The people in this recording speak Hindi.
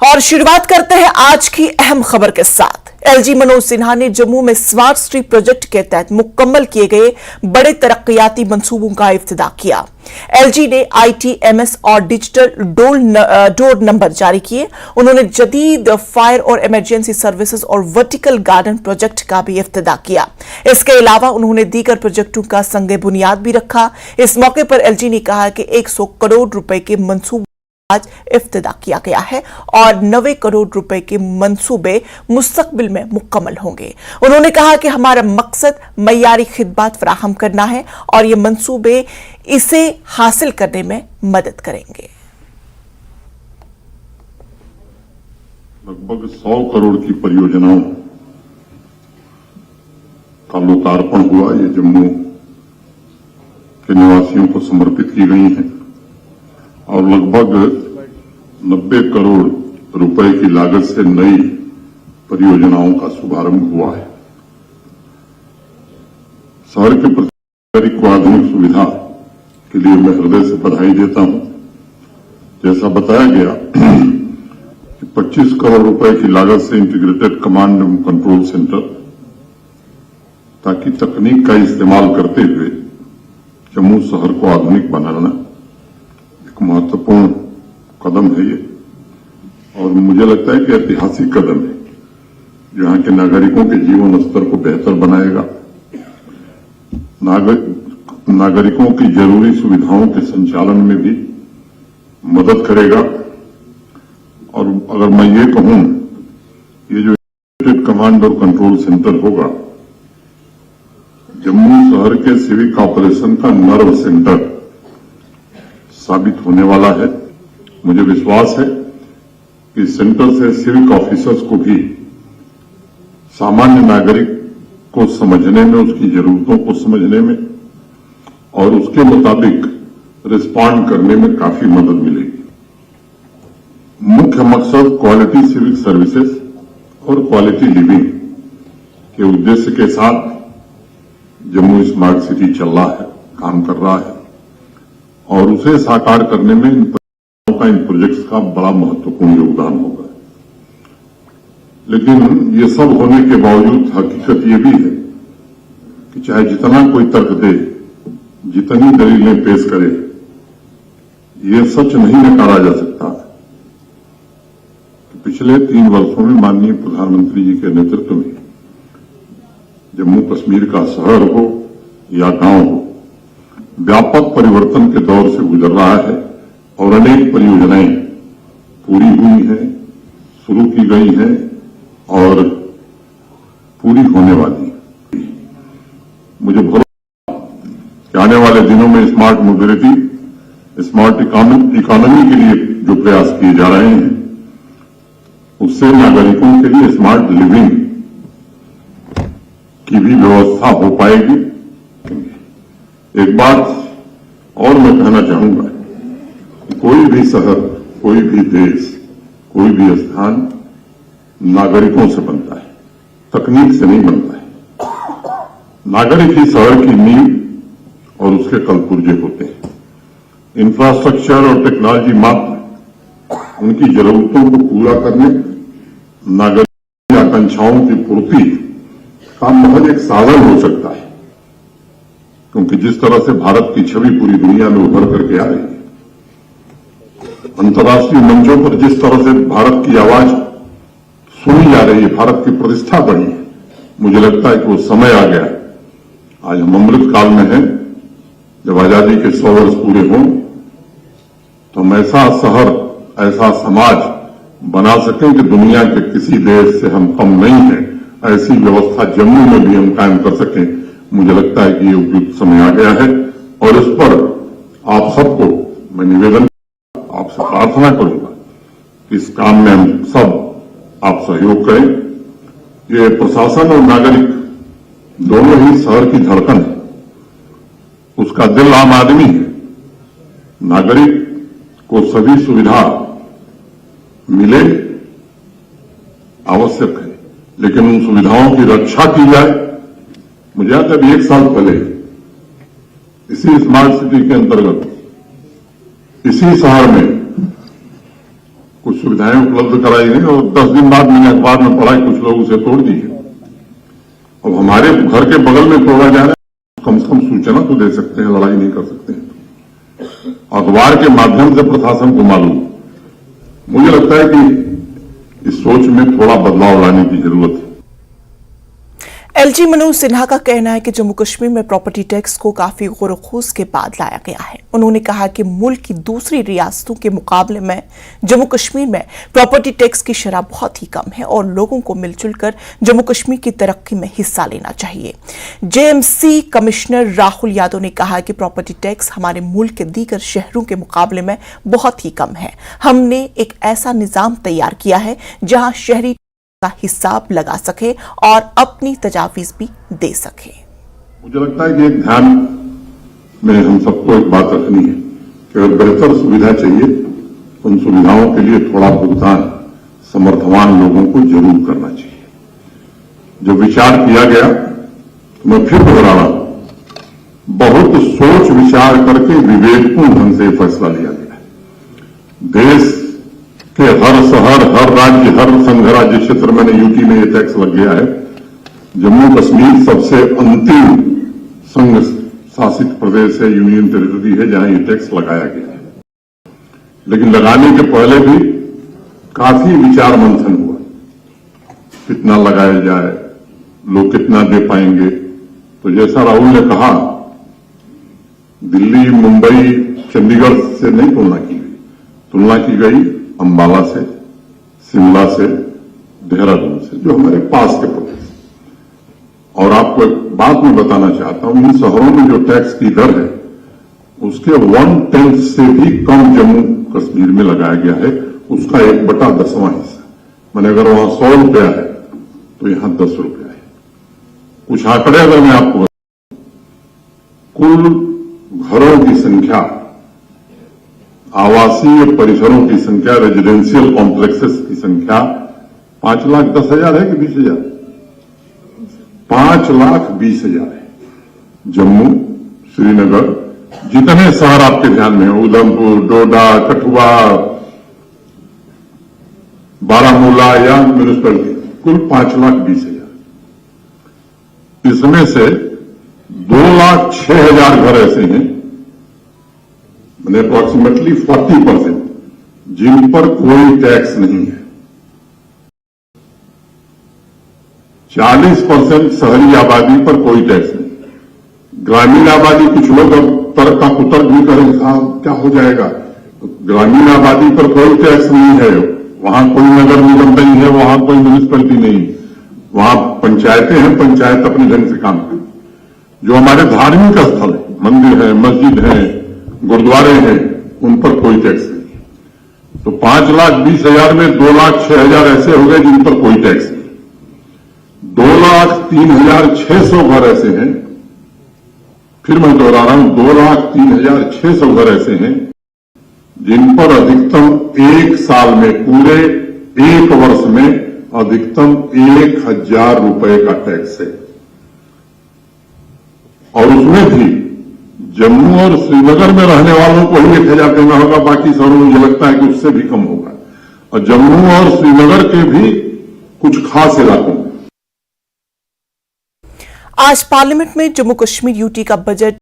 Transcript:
और शुरुआत करते हैं आज की अहम खबर के साथ। एलजी मनोज सिन्हा ने जम्मू में स्मार्ट सिटी प्रोजेक्ट के तहत मुकम्मल किए गए बड़े तरक्कियाती मंसूबों का इफ्तिताह किया। एलजी ने ITMS और डिजिटल डोर नंबर जारी किए। उन्होंने जदीद फायर और इमरजेंसी सर्विसेज और वर्टिकल गार्डन प्रोजेक्ट का भी इफ्तिताह किया। इसके अलावा उन्होंने दीगर प्रोजेक्टों का संगे बुनियाद भी रखा। इस मौके पर एलजी ने कहा कि 100 करोड़ रुपए के मंसूबे आज इफ्तिताह किया गया है और 90 करोड़ रुपए के मंसूबे मुस्तकबिल में मुकम्मल होंगे। उन्होंने कहा कि हमारा मकसद मयारी खिदमत फराहम करना है और ये मंसूबे इसे हासिल करने में मदद करेंगे। लगभग 100 करोड़ की परियोजनाओं का लोकार्पण हुआ। ये जम्मू के निवासियों को समर्पित की गई हैं और लगभग 90 करोड़ रुपए की लागत से नई परियोजनाओं का शुभारंभ हुआ है। शहर के प्रति नागरिक को आधुनिक सुविधा के लिए मैं हृदय से बधाई देता हूं। जैसा बताया गया कि 25 करोड़ रुपए की लागत से integrated command and control centre, ताकि तकनीक का इस्तेमाल करते हुए जम्मू शहर को आधुनिक बनाना एक महत्वपूर्ण कदम है ये, और मुझे लगता है कि ऐतिहासिक कदम है जो यहां के नागरिकों के जीवन स्तर को बेहतर बनाएगा, नागरिकों की जरूरी सुविधाओं के संचालन में भी मदद करेगा। और अगर मैं ये कहूं, ये जो इंटीग्रेटेड कमांड और कंट्रोल सेंटर होगा, जम्मू शहर के सिविक ऑपरेशन का नर्व सेंटर साबित होने वाला है। मुझे विश्वास है कि इस सेंटर से सिविक ऑफिसर्स को भी सामान्य नागरिक को समझने में, उसकी जरूरतों को समझने में और उसके मुताबिक रिस्पॉन्ड करने में काफी मदद मिलेगी। मुख्य मकसद क्वालिटी सिविक सर्विसेज और क्वालिटी लिविंग के उद्देश्य के साथ जम्मू स्मार्ट सिटी चल रहा है, काम कर रहा है, और उसे साकार करने में इन प्रोजेक्ट्स का बड़ा महत्वपूर्ण योगदान होगा। लेकिन ये सब होने के बावजूद हकीकत ये भी है कि चाहे जितना कोई तर्क दे, जितनी दलीलें पेश करे, ये सच नहीं नकारा जा सकता कि पिछले 3 वर्षों में माननीय प्रधानमंत्री जी के नेतृत्व में जम्मू कश्मीर का शहर हो या गांव हो, व्यापक परिवर्तन के दौर से गुजर रहा है और अनेक परियोजनाएं पूरी हुई हैं, शुरू की गई हैं और पूरी होने वाली हैं। मुझे भरोसा कि आने वाले दिनों में स्मार्ट मोबिलिटी, स्मार्ट इकोनॉमी के लिए जो प्रयास किए जा रहे हैं, उससे नागरिकों के लिए स्मार्ट लिविंग की भी व्यवस्था हो पाएगी। एक बात और मैं कहना चाहूंगा कि कोई भी शहर, कोई भी देश, कोई भी स्थान नागरिकों से बनता है, तकनीक से नहीं बनता है। नागरिक ही शहर की नींव और उसके कलपुर्जे होते हैं। इंफ्रास्ट्रक्चर और टेक्नोलॉजी मात्र उनकी जरूरतों को पूरा करने, नागरिक की आकांक्षाओं की पूर्ति का महज एक साधन हो सकता है, क्योंकि जिस तरह से भारत की छवि पूरी दुनिया में उभर करके आ रही है, अंतर्राष्ट्रीय मंचों पर जिस तरह से भारत की आवाज सुनी जा रही है, भारत की प्रतिष्ठा बढ़ी है, मुझे लगता है कि वो समय आ गया। आज हम अमृत काल में हैं, जब आजादी के 100 वर्ष पूरे हों तो हम ऐसा शहर, ऐसा समाज बना सकें कि दुनिया के किसी देश से हम कम नहीं हैं। ऐसी व्यवस्था जम्मू में भी हम कायम कर सकें। मुझे लगता है कि ये उपयुक्त समय आ गया है और इस पर आप सबको मैं निवेदन, आपसे प्रार्थना करूंगा कि इस काम में हम सब आप सहयोग करें। ये प्रशासन और नागरिक दोनों ही शहर की धड़कन है, उसका दिल आम आदमी है। नागरिक को सभी सुविधा मिले आवश्यक है, लेकिन उन सुविधाओं की रक्षा की जाए। मुझे याद है अभी 1 साल पहले इसी स्मार्ट सिटी के अंतर्गत इसी शहर में कुछ सुविधा सुविधाएं उपलब्ध कराई गई और 10 दिन बाद मैंने अखबार में पढ़ा कुछ लोग उसे तोड़ दिए। अब हमारे घर के बगल में तोड़ा जा रहा है, कम से कम सूचना तो दे सकते हैं, लड़ाई नहीं कर सकते हैं। अखबार के माध्यम से प्रशासन को मालूम। मुझे लगता है कि इस सोच में थोड़ा बदलाव लाने की जरूरत है। एलजी मनोज सिन्हा का कहना है कि जम्मू कश्मीर में प्रॉपर्टी टैक्स को काफी गौर-व-खूस के बाद लाया गया है। उन्होंने कहा कि मुल्क की दूसरी रियासतों के मुकाबले में जम्मू कश्मीर में प्रॉपर्टी टैक्स की शरह बहुत ही कम है और लोगों को मिलजुल कर जम्मू कश्मीर की तरक्की में हिस्सा लेना चाहिए। जेएमसी कमिश्नर राहुल यादव ने कहा कि प्रॉपर्टी टैक्स हमारे मुल्क के दीगर शहरों के मुकाबले में बहुत ही कम है। हमने एक ऐसा निजाम तैयार किया है जहां शहरी का हिसाब लगा सके और अपनी तजावीज भी दे सके। मुझे लगता है कि एक ध्यान में हम सबको एक बात रखनी है कि अगर बेहतर सुविधा चाहिए तो उन सुविधाओं के लिए थोड़ा भुगतान समर्थवान लोगों को जरूर करना चाहिए। जो विचार किया गया तो मैं फिर दोहरा रहा हूं, बहुत सोच विचार करके विवेकपूर्ण ढंग से फैसला लिया गया। देश कि हर शहर, हर राज्य, हर संघ राज्य क्षेत्र में यूटी में ये टैक्स लग गया है। जम्मू कश्मीर सबसे अंतिम संघ शासित प्रदेश है, यूनियन टेरिटरी है, जहां ये टैक्स लगाया गया है। लेकिन लगाने के पहले भी काफी विचार मंथन हुआ, कितना लगाया जाए, लोग कितना दे पाएंगे। तो जैसा राहुल ने कहा, दिल्ली, मुंबई, चंडीगढ़ से नहीं तुलना की गई अंबाला से, शिमला से, देहरादून से, जो हमारे पास के प्रदेश। और आपको एक बात मैं बताना चाहता हूं, इन शहरों में जो टैक्स की दर है उसके 1/10 से भी कम जम्मू कश्मीर में लगाया गया है, उसका 1/10वां हिस्सा। मैंने अगर वहां 100 रुपया है तो यहां 10 रुपया है। कुछ आंकड़े अगर मैं आपको बताऊं, कुल घरों की संख्या, आवासीय परिसरों की संख्या, रेजिडेंशियल कॉम्प्लेक्सेस की संख्या 5,10,000 है कि 20,000? 5,20,000 है। जम्मू, श्रीनगर, जितने शहर आपके ध्यान में हो, उधमपुर, डोडा, कठुआ, बारामूला या म्यूनिसिपैलिटी, कुल 5,20,000। इसमें से 2,06,000 घर ऐसे हैं, अप्रोक्सीमेटली 40%, जिन पर कोई टैक्स नहीं है। 40% शहरी आबादी पर कोई टैक्स नहीं। ग्रामीण आबादी, कुछ लोग अब तर्क का कुतर्क भी करेंगे, साहब क्या हो जाएगा। तो ग्रामीण आबादी पर कोई टैक्स नहीं है, वहां कोई नगर निगम नहीं है, वहां कोई म्यूनिसिपैलिटी नहीं, वहां पंचायतें हैं, पंचायत अपने ढंग से काम करें। जो हमारे धार्मिक स्थल है, मंदिर है, मस्जिद है, गुरुद्वारे हैं, उन पर कोई टैक्स नहीं। तो 5,20,000 में 2,06,000 ऐसे हो गए जिन पर कोई टैक्स नहीं। 2,03,600 घर ऐसे हैं, फिर मैं दोहरा रहा हूं, 2,03,600 घर ऐसे हैं जिन पर अधिकतम एक साल में, पूरे एक वर्ष में अधिकतम 1,000 रुपए का टैक्स है। और उसमें भी जम्मू और श्रीनगर में रहने वालों को ही 1,000 देना होगा, बाकी शहरों में मुझे लगता है कि उससे भी कम होगा। और जम्मू और श्रीनगर के भी कुछ खास इलाकों में। आज पार्लियामेंट में जम्मू कश्मीर यूटी का बजट